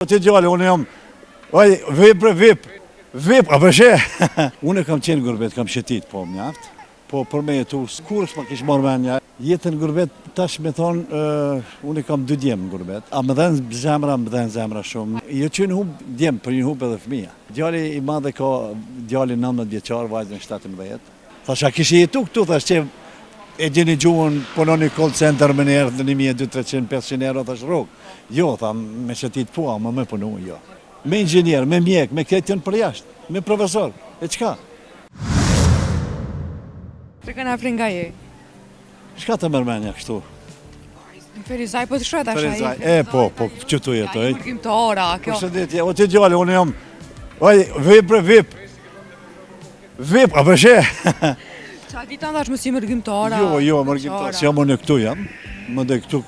Ti djali, unë jam, vip, a përshe? Unë kam qenë gurbet, kam shetit, po mjaft, po për me jetu, kur s'ma kish marrë menja. Jetën gurbet, tash me thonë, unë kam 2 djemë gurbet, a më dhenë zemra shumë. Jo që në hub djemë, për një hub edhe fëmija. Djali i madhe ka djali 19 vjeqar, vajzën 17. Thash, a kishe jetu këtu, thash që e gjeni gjuhën, punoni call center me njerë në 1.200-300-500 euro, thash rogë. Jo, tha, me shetit po, ama me punu, jo. Me inxhinier, me mjek, me këtë janë për jashtë, me profesor, e qka? Të këna frin nga je? Shka të mërmenja kështu? Ferizaj, po të shret asha i? E, po, që tu jetoj. Ja, i mërgjim të ora, kjo. Përshëndetje, o ti gjallë, unë jam, vip, a përshe? Qa di të ndash më si mërgjim të ora? Jo, mërgjim të ora, si jam unë këtu jam, më dhe këtu,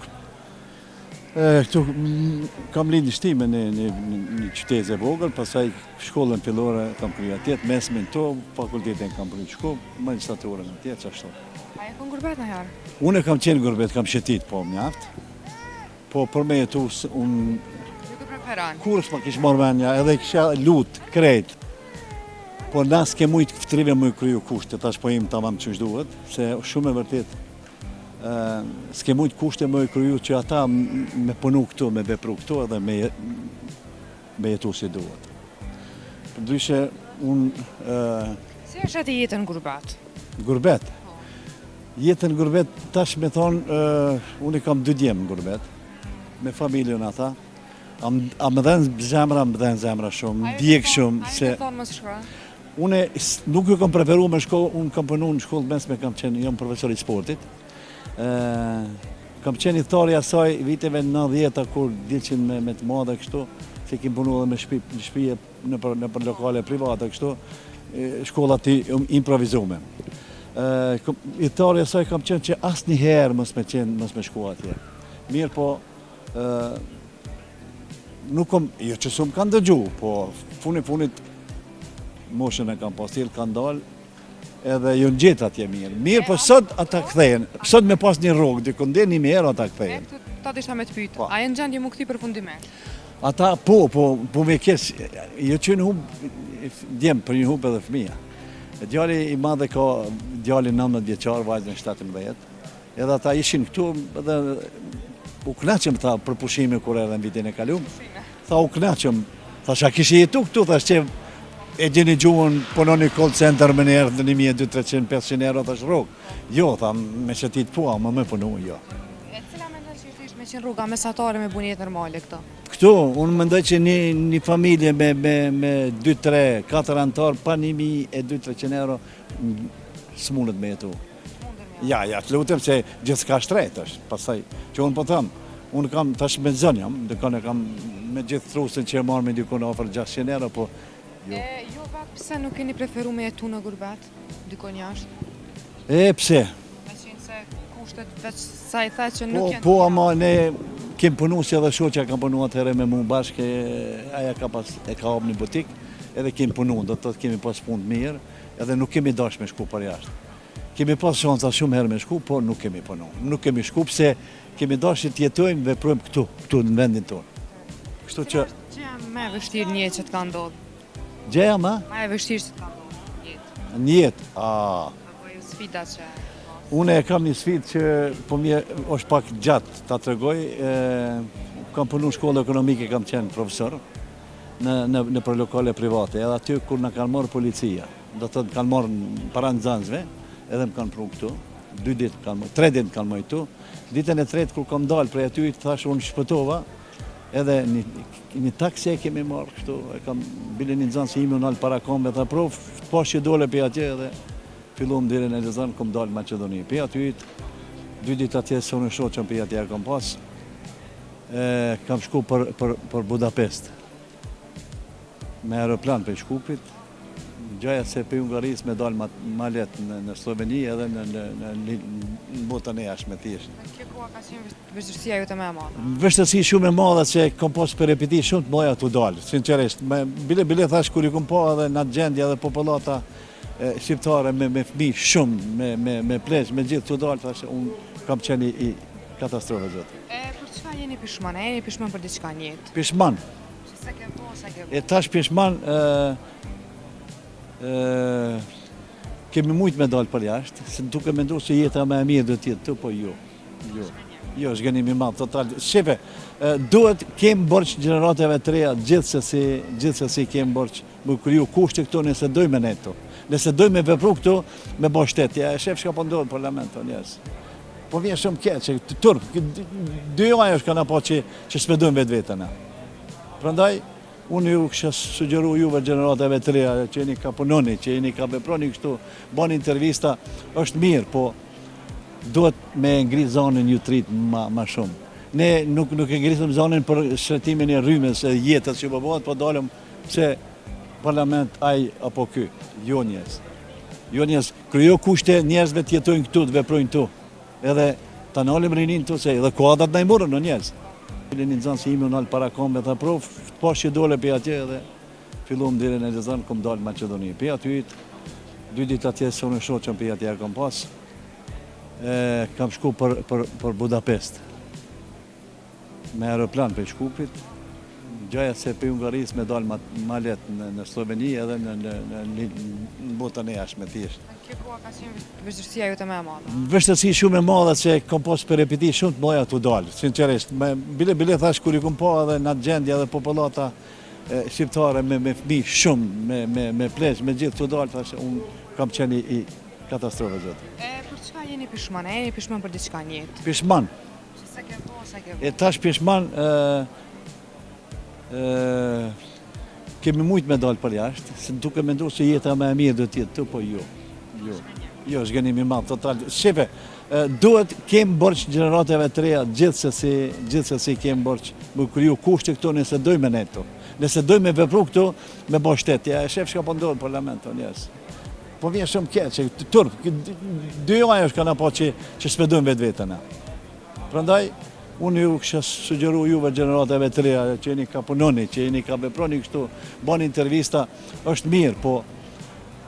kam lind në shtime në qyteze vogël, pasaj shkollën fillore kam kryu atjet, mesmin to, fakultetin kam kryu shku, magjistraturën atjet, qashtu. A e kon gurbet në herë? Unë kam qenë gurbet, kam shetit, po mjaft, po për me jetu, unë Ju të preferan? kur s'ma kish marrë menja, edhe kisha lut, krejt, po nas ke mujt fëtrive më kryu kushte, tash po im tamam që shduhet, se shumë e vërtet, s'ke mujt kushte më kryu që ata me punu këtu, me vepru këtu edhe me jetu si duhet. Përdyshe, unë... Si është ati jetën gurbet? Gurbet? Jetën gurbet, tash me thonë, unë i kam 2 djemë gurbet, me familjen ata, a më dhenë zemra shumë, djek shumë, se... A e të thonë më së shkra? Une nuk ju kam preferu me shkollë, unë kam punu në shkollë mesme, jam profesor i sportit. Kam qenë i thari asaj viteve 90-a kur dilqin me të madhe kështu, se kim punu edhe me shpije në për lokale private kështu, shkollat i improvizume. I thari asaj kam qenë që asë një herë mos me shku atje. Mirë po, nuk kom, jo që su më kanë dëgju, po funit moshën e kam pas tilë, kanë dalë, edhe ju në gjithë atje mirë. Mirë, po sot ata këthejnë, sot me pas një rogë, dy këndin një mirë ata këthejnë. Ta të ishta me të pytë, a e në gjendje mu këti përfundimet? Ata, po me kesë, jo që në hub, djemë për një hub edhe fëmija. Djali i madhe ka djali 19 vjeqar, vajzën 17, edhe ata ishin këtu, edhe u knaqëm tha për pushime kur edhe në vitin e kalum, tha u knaqëm, tha shka kishë jetu këtu, tha që e gjeni gjuhën, punoni call center me njerë në 1.200-300-500 euro, thash rogë. Jo, tha, me shetit po, ama me punu, jo. E cila mendoj që ishte me qenë rruga mesatare me bunjet normale këto? Këtu, unë mendoj që një familje me 2, 3, 4 antar, pa 1.200-300 euro, s'mundet me jetu. Ja, të lutem se gjithë s'ka shtrejt është, pasaj, që unë po thëmë, unë kam tash me zënë jam, dëkone kam me gjithë trusin që e marrë me dikone ofër 600 euro, po jo vetë pëse nuk keni preferu me jetu në gurbet, dikon jashtë? Pse? Me qenë se kushtet veç sa i the që nuk jenë... Po, ama ne kem punu si edhe shoqja kam punu atëhere me mu bashkë, aja ka hapë një butik, edhe kem punu, do të kemi pas punë mirë, edhe nuk kemi dash me shku për jashtë. Kemi pas shansa shumë herë me shku, po nuk kemi punu. Nuk kemi shku, pse kemi dash që t'jetojmë, veprojmë këtu në vendin tonë. Kështu që... Që jam me vështirë një që t'ka ndodhë? Gjeja ma? Ma e vështirë që t'ka ndodhë jetë? Njetë, Apo e sfida që... Une e kam një sfidë që po mje është pak gjatë ta tregoj. Kam punu në shkollë ekonomike, kam qenë profesor në për lokale private. Edhe aty kur në kanë marrë policia, do të kanë marrë para nxënësve, edhe më kanë pru këtu, 2 ditë kanë marrë, 3 ditë kanë marrë këtu. Ditën e tretë kur kam dalë prej aty, thash unë shpëtova, edhe një taksi e kemi marrë kështu, e kam bile një nxënës imi unë alë para kombe, tha prof, pas që dole për atje edhe fillum dire në Lezan, kom dalë Macedoni. Për aty, 2 ditë atje së unë shoqën për atje kam pas, kam shku për Budapest. Me aeroplan për Shkupit, gjaja se për Ungaris me dalë ma letë në Sloveni edhe në botën e jashtë me thjeshtë. Kjo koha ka qenë vështërsia ju të me madhe? Vështërsi shumë e madhe që kom pas për repeti shumë të moja të dalë, sinqerisht. Bile thash kur i kom pa edhe në atë gjendje edhe populata shqiptare me fëmi shumë, me pleq, me gjithë të dalë, thash unë kam qenë i katastrofë zëtë. Për çfarë jeni pishman? E jeni pishman për diçka në jetë? Pishman? E tash pjeshman kemi mujt me dalë për jashtë, se duke mendu se jeta me e mirë do t'jetë tu, po jo. Jo, zhgënim i madh, total. Shefe, duhet kem borç gjeneratave të reja, gjithsesi kem borç me kriju kushte këto nëse dojmë ne këto. Nëse dojmë me vepru këto, me bo shtetja, shef çka po ndodh në parlament, njerëz. Po vjen shumë keq, turp, dy ajo është kanë po që s'pedojmë vetveten. Prandaj unë ju kisha sugjeru juve gjeneratave të reja që jeni ka punoni, që jeni ka veproni kështu, bani intervista, është mirë, po duhet me ngrit zonën ju trit ma shumë. Ne nuk e ngritëm zonën për shërtimin e rrymës e jetës që bëbohet, po dalëm se parlament aj apo ky, jo njerëz. Jo njerëz, krijo kushte njerëzve të jetojnë këtu, të veprojnë tu. Edhe ta nalim rinin tu, se edhe kuadrat na i morën në njerëz. Një zonë si imi unë alë para kombe, tha prof, pas që dole për atje edhe fillum dire në zonë, kom dalë Macedoni. Për aty, 2 ditë atje se unë shoqëm për atje kom pas. Kam shku për Budapest me aeroplan për Shkupit, gjaja se për Ungaris me dalë ma letë në Sloveni edhe në botën e jashme thjesht. Kjo po ka qenë vështirësia jote më e madhe? Vështirësi shumë e madhe se kom pas për repeti shumë të moja të dalë, sinqerisht. Bile thash kur i kom pa edhe në gjendja dhe populata shqiptare me fëmijë shumë, me pleq, me gjithë të dalë, thash unë kam qenë i katastrofë zotë. Për çka jeni pishman? Jeni pishman për diçka në jetë? Pishman. Se ke po, se ke po. E tash pishman kemi mujt me dalë për jashtë, se duke mendu se jeta me e mirë do t'jetë tu, po jo. Jo, zhgënim i madh, total. Shefe, duhet kem borç gjeneratave të reja, gjithsesi kem borç me kriju kushte këto nëse dojmë ne këto. Nëse dojmë me vepru këto, me bo shtetja, shef çka po ndodh në parlament, njerëz. Po vjen shumë keq, turp, dy ajo është kanë po që s'pedojmë vetveten. Prandaj unë ju kisha sugjeru juve gjeneratave të reja që jeni ka punoni, që jeni ka veproni kështu, bani intervista, është mirë, po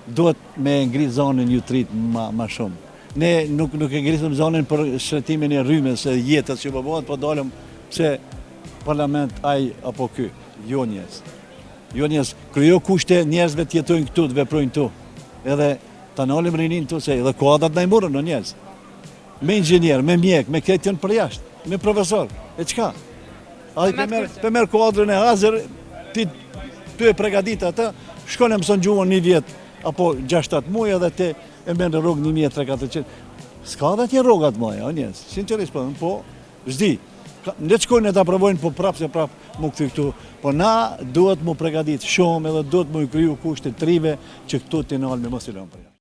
duhet me ngrit zonën ju trit ma shumë. Ne nuk e ngritëm zonën për shërtimin e rrymës e jetës që bëbohet, po dalëm se parlament aj apo ky, jo njerëz. Jo njerëz, krijo kushte njerëzve të jetojnë këtu, të veprojnë tu. Edhe ta nalim rinin tu, se edhe kuadrat na i morën në njerëz. Me inxhinier, me mjek, me këtë janë për jashtë, me profesor, e qka? A i për merë kuadrën e hazër, ti e pregadit atë, shkon e mëson gjuhën 1 vjet, apo 6-7 muaj edhe te e merë në rrugë 1.300-400. Ska dhe tje rrogat moja, o njerëz, sinqerisht po, zdi. Ne shkojnë e ta provojnë, po prapë se prapë mu këthy këtu. Po na duhet mu pregadit shumë edhe duhet mu i kriju kushte trive që këtu t'i nalë me mos i lëmë për jashtë.